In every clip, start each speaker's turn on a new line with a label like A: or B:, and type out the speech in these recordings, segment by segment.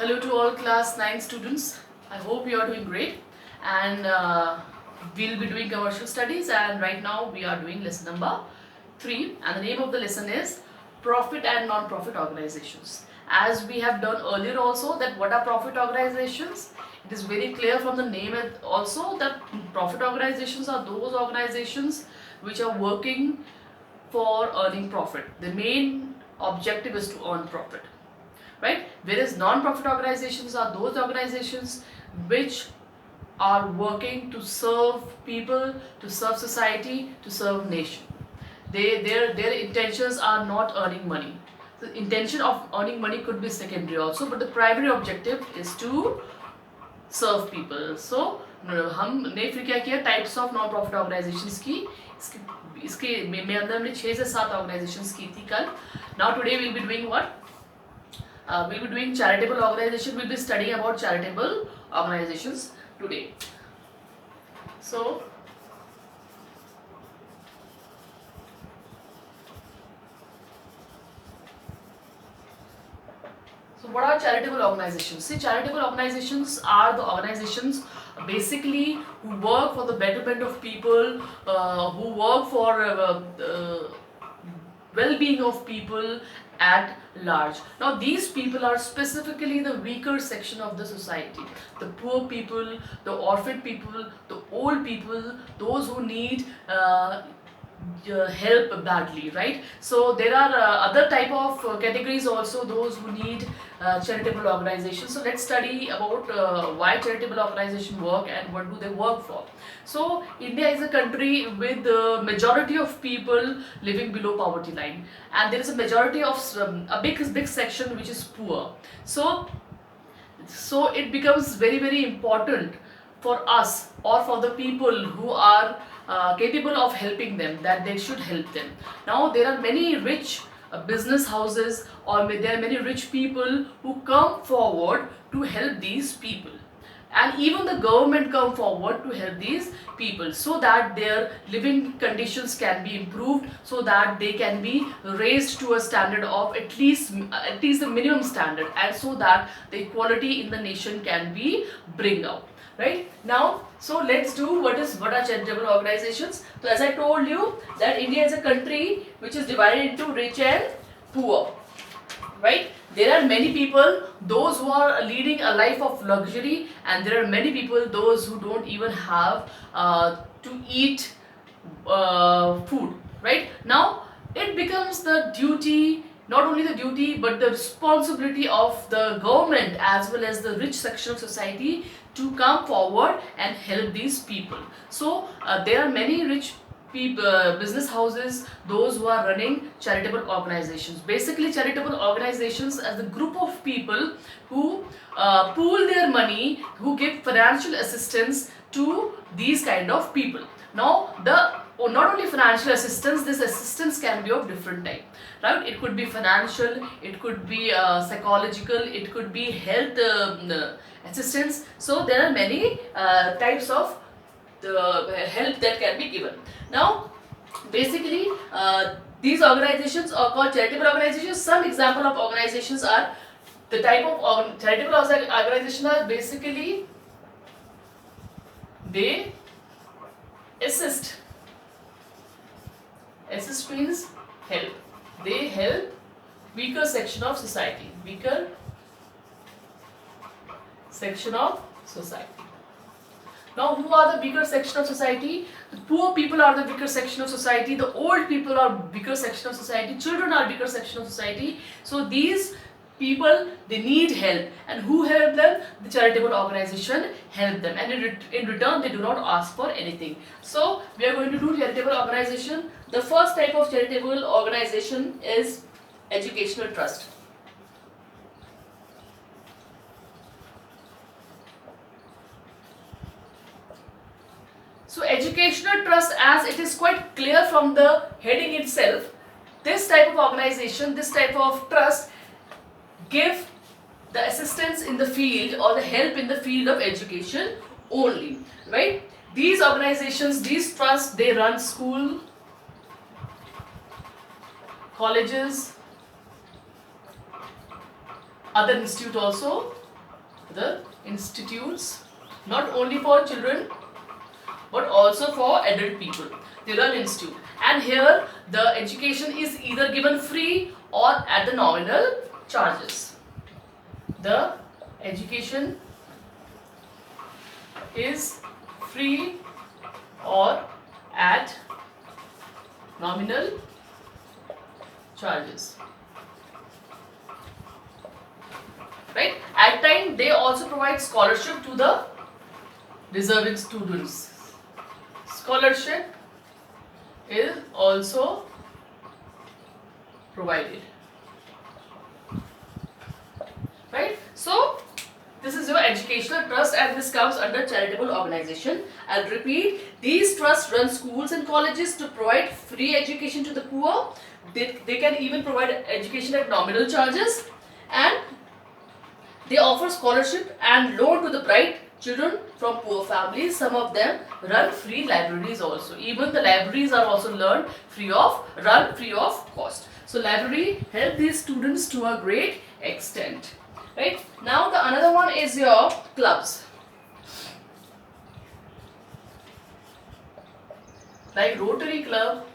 A: Hello to all class 9 students. I hope you are doing great, and we'll be doing commercial studies, and right now we are doing lesson number 3, and the name of the lesson is profit and non-profit organizations. As we have done earlier also, that what are profit organizations, it is very clear from the name also that profit organizations are those organizations which are working for earning profit. The main objective is to earn profit, right? Whereas non-profit organizations are those organizations which are working to serve people, to serve society, to serve nation. Their intentions are not earning money. The intention of earning money could be secondary also, but the primary objective is to serve people. So हमने फिर क्या किया, types of non profit organisations की, इसके में अंदर हमने 6 से 7 ऑर्गेनाइजेशंस की थी कल. Now today will be doing what, we'll be doing charitable organization. We'll be studying about charitable organizations today. So what are charitable organizations? See, charitable organizations are the organizations basically who work for the betterment of people, who work for well-being of people at large. Now these people are specifically the weaker section of the society, the poor people, the orphan people, the old people, those who need help badly, right? So there are other type of categories also, those who need charitable organizations. So let's study about why charitable organizations work and what do they work for. So India is a country with the majority of people living below poverty line, and there is a majority of a big section which is poor. So it becomes very important for us or for the people who are capable of helping them, that they should help them. Now there are many rich business houses, or there are many rich people who come forward to help these people, and even the government come forward to help these people, so that their living conditions can be improved, so that they can be raised to a standard of at least the minimum standard, and so that the equality in the nation can be bring out. Right now, so let's do what are charitable organizations. So as I told you that India is a country which is divided into rich and poor, right? There are many people, those who are leading a life of luxury, and there are many people, those who don't even have to eat food, right? Now it becomes the duty, not only the duty but the responsibility of the government as well as the rich section of society to come forward and help these people. So there are many rich people, business houses, those who are running charitable organizations. Basically charitable organizations as a group of people who pool their money, who give financial assistance to these kind of people. Now not only financial assistance, this assistance can be of different type, right? It could be financial, it could be psychological, it could be health assistance. So there are many types of help that can be given. Now basically these organizations are called charitable organizations. Some example of organizations are, the type of charitable organization are basically they assist means help. They help weaker section of society, weaker section of society. Now who are the weaker section of society? The poor people are the weaker section of society, the old people are weaker section of society, children are weaker section of society. So these people, they need help, and who help them? The charitable organization help them, and in return they do not ask for anything. So we are going to do charitable organization. The first type of charitable organization is educational trust. So educational trust, as it is quite clear from the heading itself, this type of organization, this type of trust give the assistance in the field or the help in the field of education only, right? These organizations, these trusts, they run school, colleges, other institute also, the institutes, not only for children but also for adult people. They run institute, and here the education is either given free or at the nominal charges. The education is free or at nominal charges. Right? At time they also provide scholarship to the deserving students. Scholarship is also provided. Right? So this is your educational trust, and this comes under charitable organization. I'll repeat, these trusts run schools and colleges to provide free education to the poor. They can even provide education at nominal charges, and they offer scholarship and loan to the bright children from poor families. Some of them run free libraries also. Even the libraries are also run free of cost. So library help these students to a great extent. Right? Now the another one is your clubs. Like Rotary Club,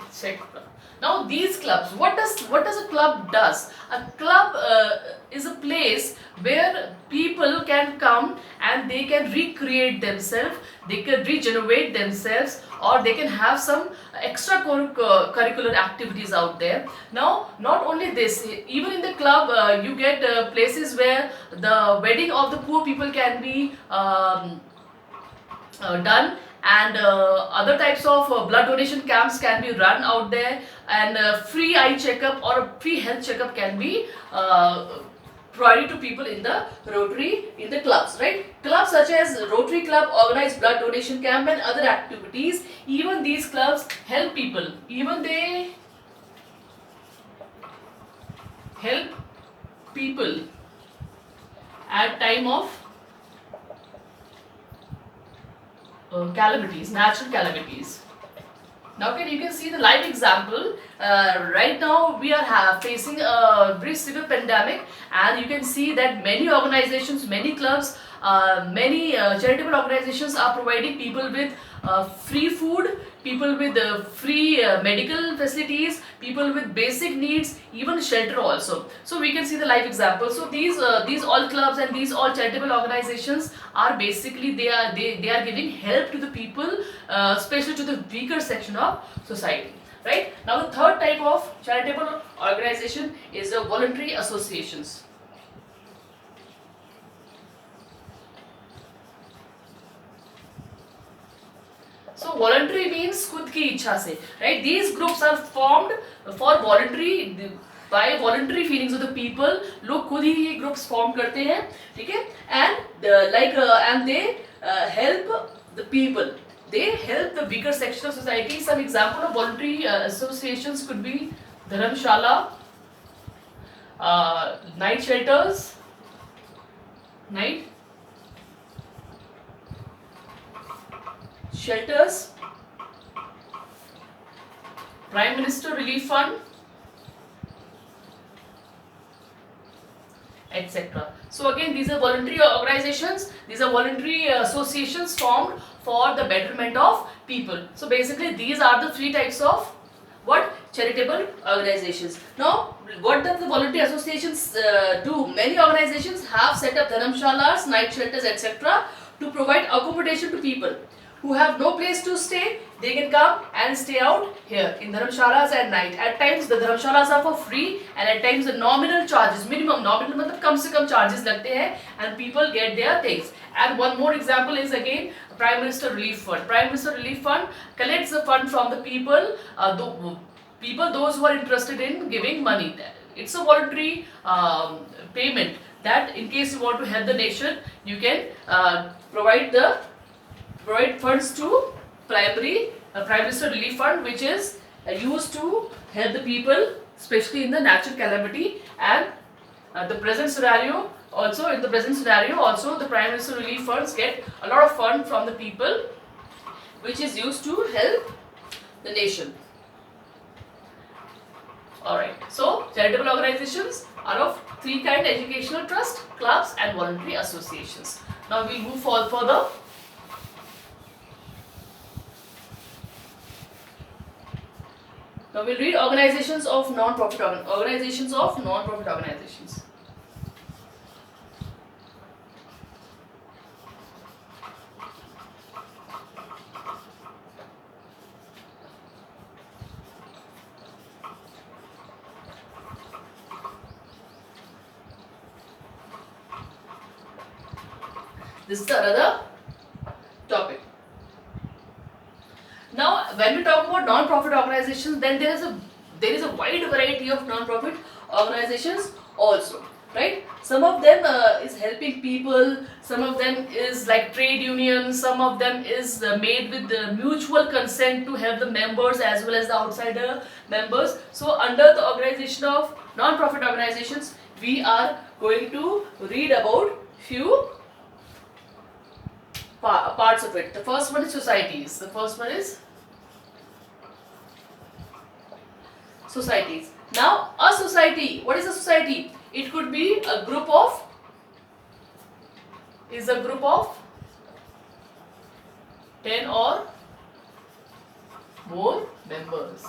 A: etc. Now these clubs, what does a club does? A club is a place where people can come and they can recreate themselves, they can regenerate themselves, or they can have some extra curricular activities out there. Now not only this, even in the club you get places where the wedding of the poor people can be done, and other types of blood donation camps can be run out there, and free eye checkup or a free health checkup can be provided to people in the Rotary, in the clubs, right? Clubs such as Rotary Club organize blood donation camp and other activities. Even these clubs help people, even they help people at time of calamities, natural calamities. Now you can see the live example. Right now we are facing a very severe pandemic, and you can see that many organizations, many clubs, many charitable organizations are providing people with free food, people with free medical facilities, people with basic needs, even shelter also. So we can see the live example. So these all clubs and these all charitable organizations are basically they are giving help to the people, especially to the weaker section of society. Right? Now the third type of charitable organization is the voluntary associations. So voluntary means खुद की इच्छा से, right? These groups are formed for voluntary, by voluntary feelings of the people. लोग खुद ही ये groups form करते हैं, ठीक है? And and they help the people. They help the weaker section of society. Some example of voluntary associations could be Dharamshala, night shelters, night shelters, Prime Minister Relief Fund, etc. So again, these are voluntary organizations, these are voluntary associations formed for the betterment of people. So basically these are the three types of what? Charitable organizations. Now what does the voluntary associations do? Many organizations have set up dharamshalas, night shelters, etc. to provide accommodation to people who have no place to stay. They can come and stay out here in dharamshalas at night. At times the dharamshalas are for free, and at times the nominal charges, minimum nominal मतलब कम से कम charges लगते हैं, and people get their things. And one more example is again Prime Minister Relief Fund. Prime Minister Relief Fund collects the fund from the people, those who are interested in giving money. It's a voluntary payment that in case you want to help the nation, you can provide funds to Prime Minister Relief Fund, which is used to help the people, especially in the natural calamity. And the present scenario also, the Prime Minister Relief Funds get a lot of fund from the people, which is used to help the nation. Alright, so charitable organizations are of three kinds: educational trust, clubs and voluntary associations. Now we move further. Now we'll read organizations of non-profit organizations. This is another topic. Now, when we talk about non-profit organizations, then there is a wide variety of non-profit organizations also, right? Some of them is helping people, some of them is like trade unions, some of them is made with the mutual consent to help the members as well as the outsider members. So under the organization of non-profit organizations, we are going to read about few parts of it. The first one is societies. Societies. Now, a society. What is a society? It could be a group of 10 or more members.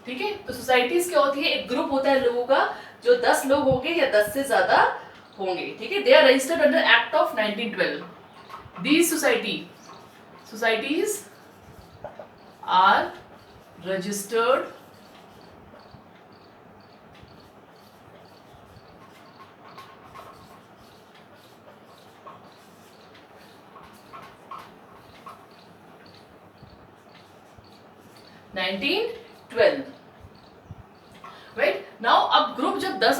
A: ठीक है, तो societies क्या होती है? एक group होता है लोगों का जो 10 लोग होंगे या 10 से ज्यादा होंगे. ठीक है, they are registered under act of 1912. These societies are registered (1912). Right now अब ग्रुप जब 10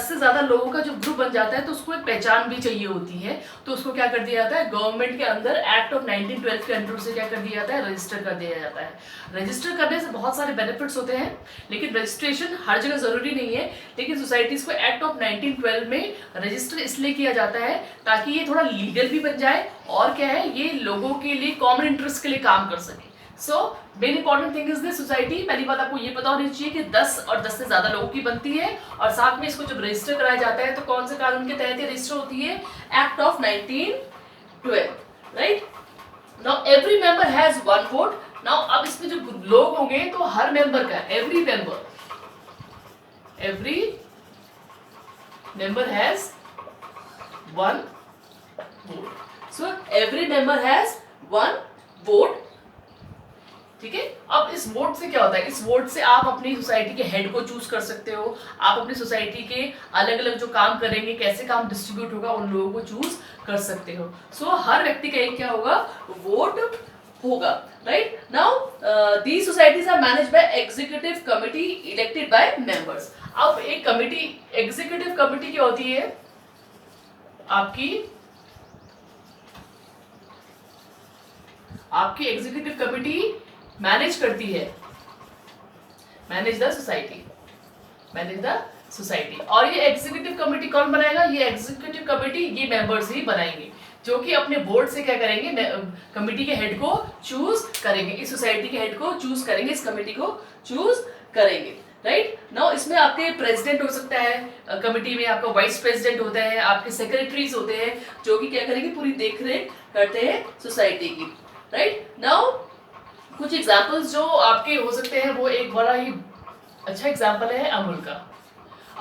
A: से ज्यादा लोगों का जब ग्रुप बन जाता है तो उसको एक पहचान भी चाहिए होती है, तो उसको क्या कर दिया जाता है? गवर्नमेंट के अंदर एक्ट ऑफ 1912 के अंडर से क्या कर दिया जाता है? रजिस्टर कर दिया जाता है. रजिस्टर करने से बहुत सारे बेनिफिट्स होते हैं, लेकिन रजिस्ट्रेशन हर जगह जरूरी नहीं है. लेकिन सोसाइटीज को एक्ट ऑफ 1912 में रजिस्टर इसलिए किया जाता है ताकि ये थोड़ा लीगल भी बन जाए और क्या है, ये लोगों के लिए कॉमन इंटरेस्ट के लिए काम कर सके. So main important thing is this society. पहली बात आपको ये पता होनी चाहिए कि 10 और 10 से ज्यादा लोगों की बनती है, और साथ में इसको जब रजिस्टर कराया जाता है तो कौन से कानून के तहत ये रजिस्टर होती है? Act of 1912. Right now every member has one vote. Now अब इसमें जो लोग होंगे तो हर मेंबर का, every member has one vote. So every member has one vote. ठीक है, अब इस वोट से क्या होता है? इस वोट से आप अपनी सोसाइटी के हेड को चूज कर सकते हो, आप अपनी सोसाइटी के अलग अलग जो काम करेंगे, कैसे काम डिस्ट्रीब्यूट होगा, उन लोगों को चूज कर सकते हो. सो हर व्यक्ति का एक क्या होगा? वोट होगा. Right now these societies are managed by executive committee elected by members. अब एक कमिटी, एग्जीक्यूटिव कमिटी क्या होती है? आपकी एग्जीक्यूटिव कमिटी मैनेज करती है, मैनेज द सोसाइटी. और ये एग्जीक्यूटिव कमेटी कौन बनाएगा? ये एग्जीक्यूटिव कमेटी ये मेंबर्स ही बनाएंगे, जो कि अपने बोर्ड से क्या करेंगे? कमेटी के हेड को चूज करेंगे, इस सोसाइटी के हेड को चूज करेंगे, इस कमेटी को चूज करेंगे. राइट नाउ इसमें आपके प्रेसिडेंट हो सकता है, कमेटी में आपका वाइस प्रेसिडेंट होता है, आपके सेक्रेटरीज होते हैं, जो कि क्या करेंगे? पूरी देखरेख करते हैं सोसाइटी की. राइट नाउ कुछ एग्जाम्पल्स जो आपके हो सकते हैं, वो एक बड़ा ही अच्छा एग्जाम्पल है अमूल का.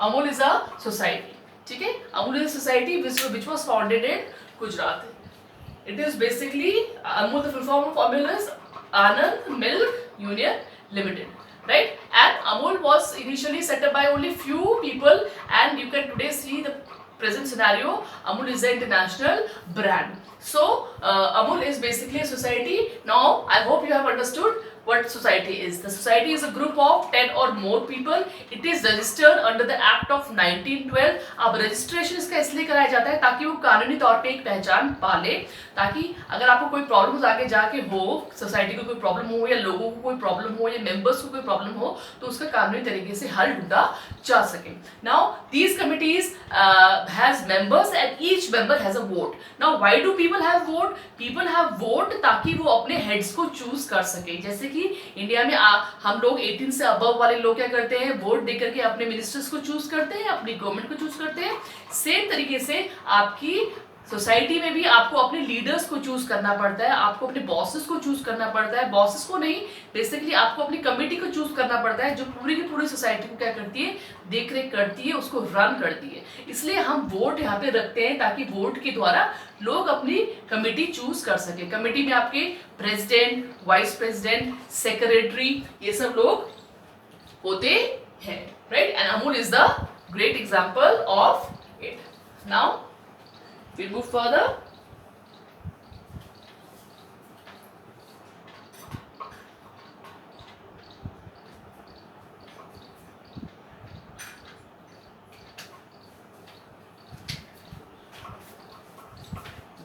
A: Amul is a society. ठीक है, Amul is a society which was founded in Gujarat. It is basically Amul, the full form of Amul is Anand milk union limited. Right, and Amul was initially set up by only few people, and you can today see the present scenario. Amul is an international brand. So Amul is basically a society. Now I hope you have understood what society is. The society is a group of 10 or more people. It is registered under the Act of 1912. अब registration इसका इसलिए कराया जाता है ताकि वो कानूनी तौर पे एक पहचान पा ले, ताकि अगर आपको कोई प्रॉब्लम आगे जाके हो, सोसाइटी को कोई प्रॉब्लम हो या लोगों को कोई प्रॉब्लम हो या मेंबर्स को कोई प्रॉब्लम हो, तो उसका कानूनी तरीके से हल ढूंढा जा सके. Now these committees has members and each member has a vote. Now why do people have vote? People have vote ताकि वो अपने हेड्स को चूज कर सके. जैसे कि इंडिया में हम लोग 18 से अबव वाले लोग क्या करते हैं, वोट दे करके अपने मिनिस्टर्स को चूज करते हैं, अपनी गवर्नमेंट को चूज करते हैं। सेम तरीके से आपकी सोसाइटी में भी आपको अपने लीडर्स को चूज करना पड़ता है, आपको अपने बॉसेस को चूज करना पड़ता है, बॉसेस को नहीं, बेसिकली आपको अपनी कमेटी को चूज करना पड़ता है जो पूरी की पूरी सोसाइटी को क्या करती है, देख रेख करती है, उसको रन करती है। इसलिए हम वोट यहाँ पे रखते हैं ताकि वोट के द्वारा लोग अपनी कमेटी चूज कर सके। कमेटी में आपके प्रेसिडेंट, वाइस प्रेसिडेंट, सेक्रेटरी, ये सब लोग होते हैं, right. And Amul is the great example of it. Now we'll move further.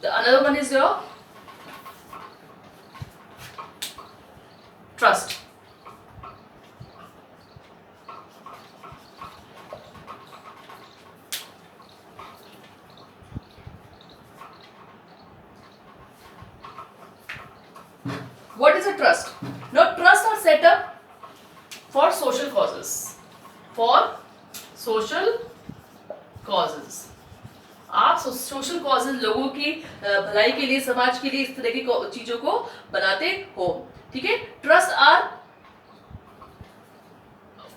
A: The another one is your trust. What is a trust? Now, trusts are set up for social causes. For social causes. आप social causes, लोगों की भलाई के लिए, समाज के लिए इस तरह की चीजों को बनाते हो, ठीक है। Trust are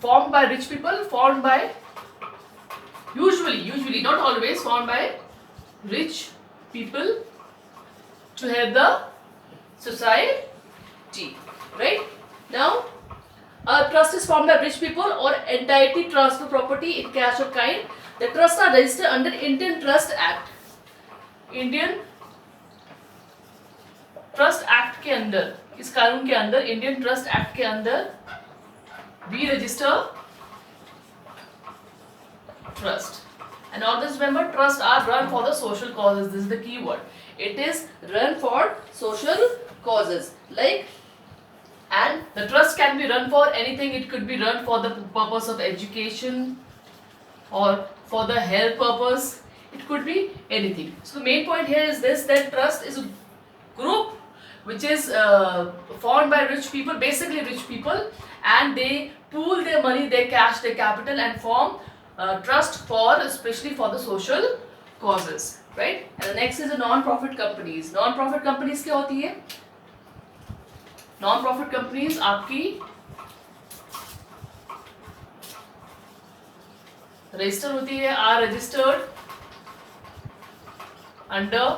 A: formed by rich people, formed by usually not always, formed by rich people to help the society, right? Now a trust is formed by rich people or entity transfer property in cash or kind. The trusts are registered under Indian Trust Act. Indian Trust Act के अंदर, इस कानून के अंदर, Indian Trust Act के अंदर we register trust. And always remember, trusts are run for the social causes. This is the key word. It is run for social causes. Like, and the trust can be run for anything. It could be run for the purpose of education or for the health purpose. It could be anything. So the main point here is this, that trust is a group which is formed by rich people, basically rich people, and they pool their money, their cash, their capital, and form trust for, especially for the social causes, right? And the next is the non-profit companies. Non-profit companies क्या होती है? Non-profit companies आपकी register होती है, are registered under,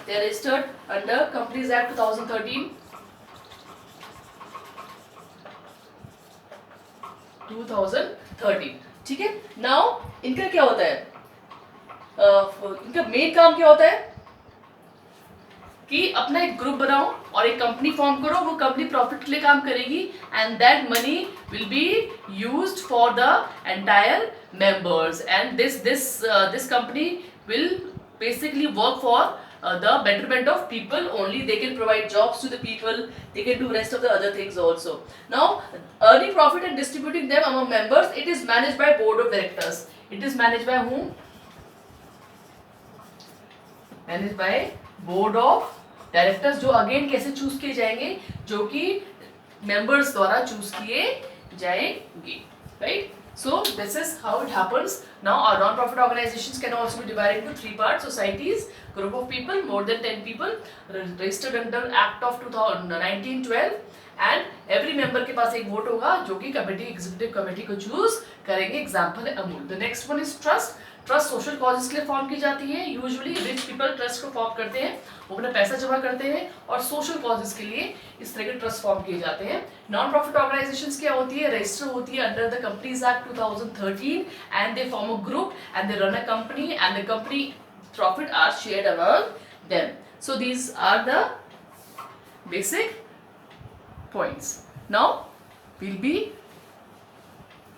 A: they are registered under Companies Act 2013. 2013, ठीक है। Now इनका क्या होता है, इनका मेन काम क्या होता है कि अपना एक ग्रुप बनाओ और एक कंपनी फॉर्म करो, वो कंपनी प्रॉफिट के लिए काम करेगी, and that money will be used for the entire members, and this company will basically work for the betterment of people only. They can provide jobs to the people, they can do rest of the other things also. Now, earning profit and distributing them among members, it is managed by board of directors. It is managed by whom? Managed by board of directors, जो again कैसे choose किए जाएंगे, जो कि members द्वारा choose किए जाएंगे, right? So this is how it happens. Now our non-profit organizations can also be divided into three parts: societies, group of people, more than 10 people, registered under Act of 1912, and every member के पास एक vote होगा जो कि committee, executive committee को choose करेंगे। Example है Amul. The next one is trust. Trust social causes के लिए फॉर्म की जाती है। यूजुअली रिच पीपल ट्रस्ट को फॉर्म करते हैं, वो अपना पैसा जमा करते हैं और सोशल कॉजेज के लिए इस तरह के ट्रस्ट फॉर्म किए जाते हैं। नॉन प्रॉफिट ऑर्गेनाइजेशंस क्या होती है, रजिस्टर होती है under the companies act 2013, and they form a group and they run a company, and the company profit are shared among them. So these are the basic points. Now we'll be,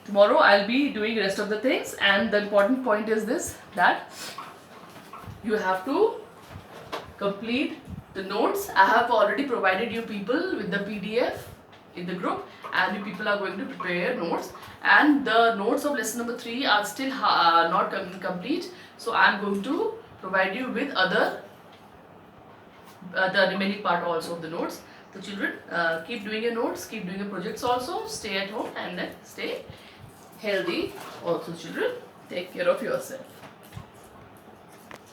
A: tomorrow I'll be doing rest of the things, and the important point is this, that you have to complete the notes. I have already provided you people with the PDF in the group, and you people are going to prepare notes, and the notes of lesson number 3 are still not complete, so I am going to provide you with the remaining part also of the notes. So children, keep doing your notes, keep doing your projects also, stay at home and then stay healthy also children. Take care of yourself.